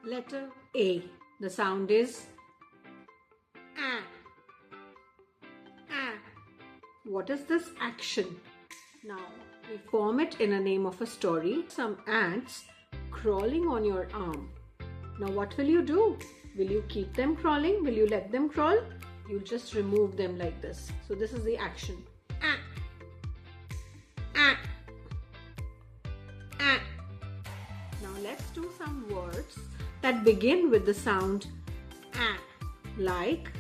Letter A. The sound is A. A. What is this action? Now, we form it in a name of a story. Some ants crawling on your arm. Now, what will you do? Will you keep them crawling? Will you let them crawl? You'll just remove them like this. So, this is the action. A. A. A. Now, let's do some words that begin with the sound A, like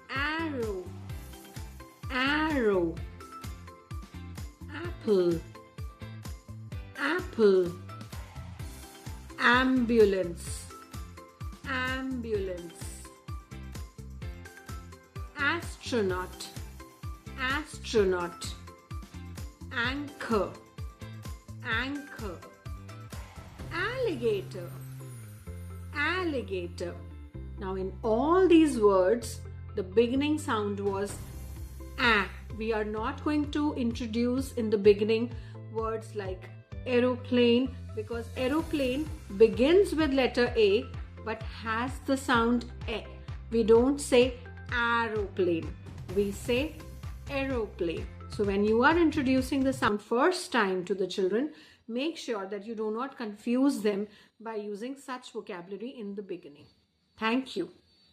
arrow, arrow, apple, apple, ambulance, ambulance, astronaut, astronaut, anchor, anchor, alligator, alligator. Now in all these words, the beginning sound was A. We are not going to introduce in the beginning words like aeroplane, because aeroplane begins with letter A but has the sound A. We don't say aeroplane, we say aeroplane. So when you are introducing the sound first time to the children, make sure that you do not confuse them by using such vocabulary in the beginning. Thank you.